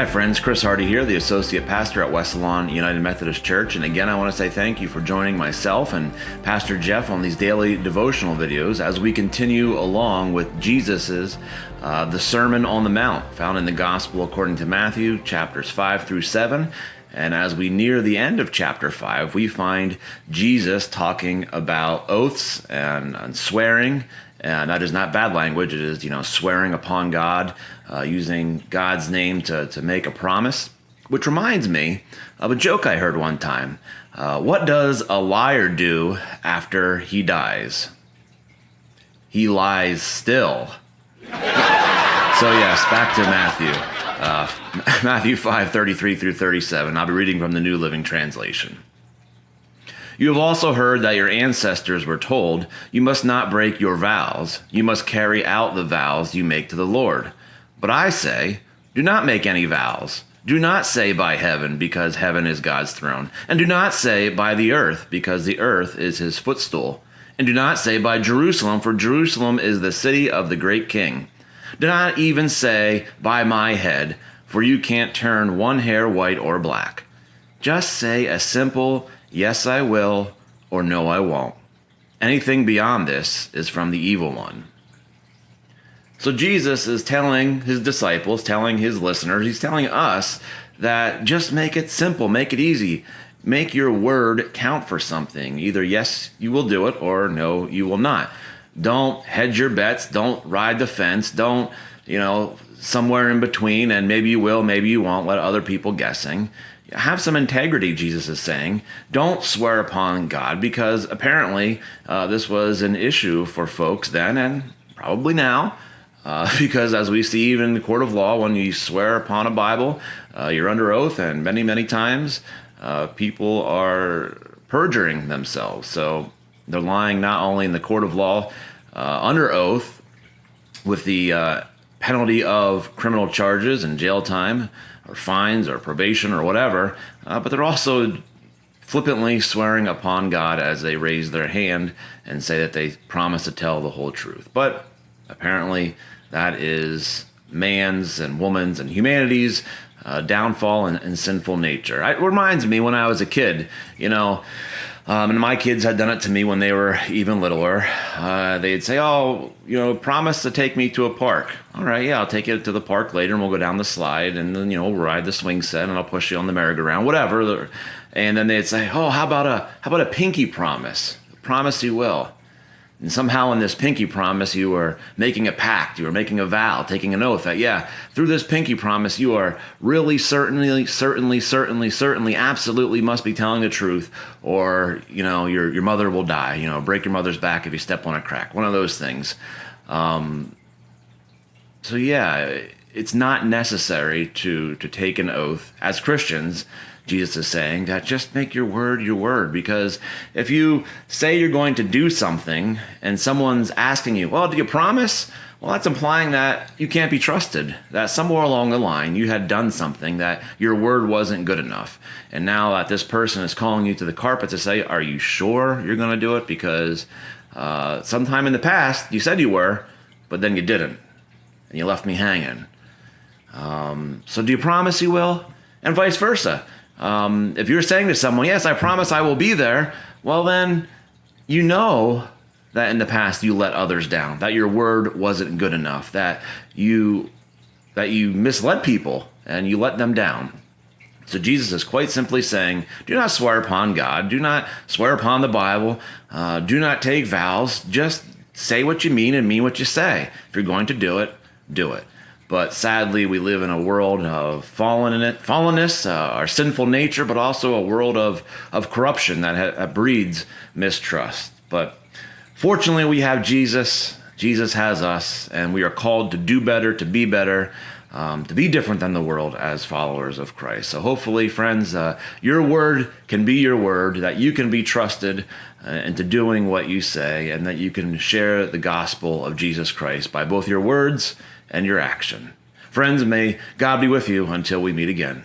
Hi friends, Chris Hardy here, the Associate Pastor at West Lawn United Methodist Church. And again, I want to say thank you for joining myself and Pastor Jeff on these daily devotional videos as we continue along with Jesus's the Sermon on the Mount, found in the Gospel according to Matthew, chapters 5 through 7. And as we near the end of chapter 5, we find Jesus talking about oaths and swearing. And that is not bad language. It is, swearing upon God, using God's name to make a promise. Which reminds me of a joke I heard one time. What does a liar do after he dies? He lies still. So yes, back to Matthew. Matthew 5:33 through 37. I'll be reading from the New Living Translation. You have also heard that your ancestors were told, you must not break your vows. You must carry out the vows you make to the Lord. But I say, do not make any vows. Do not say by heaven, because heaven is God's throne. And do not say by the earth, because the earth is his footstool. And do not say by Jerusalem, for Jerusalem is the city of the great king. Do not even say by my head, for you can't turn one hair white or black. Just say a simple yes, I will, or no, I won't. Anything beyond this is from the evil one. So Jesus is telling his disciples, telling his listeners, he's telling us that just make it simple, make it easy. Make your word count for something. Either yes, you will do it, or no, you will not. Don't hedge your bets. Don't ride the fence. Don't, somewhere in between, and maybe you will, maybe you won't, let other people guessing. Have some integrity, Jesus is saying. Don't swear upon God, because apparently this was an issue for folks then and probably now, because as we see even in the court of law, when you swear upon a Bible, you're under oath, and many, many times people are perjuring themselves. So they're lying not only in the court of law under oath with the penalty of criminal charges and jail time, or fines, or probation, or whatever, but they're also flippantly swearing upon God as they raise their hand and say that they promise to tell the whole truth. But apparently that is man's and woman's and humanity's downfall and sinful nature. It reminds me when I was a kid, and my kids had done it to me when they were even littler. They'd say, promise to take me to a park. All right, yeah, I'll take you to the park later, and we'll go down the slide, and then, we'll ride the swing set, and I'll push you on the merry-go-round, whatever. And then they'd say, how about a pinky promise? Promise you will. And somehow in this pinky promise, you were making a pact, you were making a vow, taking an oath that, through this pinky promise, you are really certainly, absolutely must be telling the truth, or, your mother will die, break your mother's back if you step on a crack, one of those things. It's not necessary to take an oath as Christians. Jesus is saying that just make your word, because if you say you're going to do something and someone's asking you, well, do you promise? Well, that's implying that you can't be trusted, that somewhere along the line you had done something that your word wasn't good enough. And now that this person is calling you to the carpet to say, are you sure you're going to do it? Because sometime in the past you said you were, but then you didn't, and you left me hanging. So do you promise you will? And vice versa. If you're saying to someone, yes, I promise I will be there, well then, that in the past you let others down, that your word wasn't good enough, that you misled people and you let them down. So Jesus is quite simply saying, do not swear upon God, do not swear upon the Bible, do not take vows, just say what you mean and mean what you say. If you're going to do it, do it. But sadly, we live in a world of fallenness, our sinful nature, but also a world of corruption that breeds mistrust. But fortunately, we have Jesus. Jesus has us, and we are called to do better, to be better, to be different than the world as followers of Christ. So hopefully, friends, your word can be your word, that you can be trusted into doing what you say, and that you can share the gospel of Jesus Christ by both your words and your action. Friends, may God be with you until we meet again.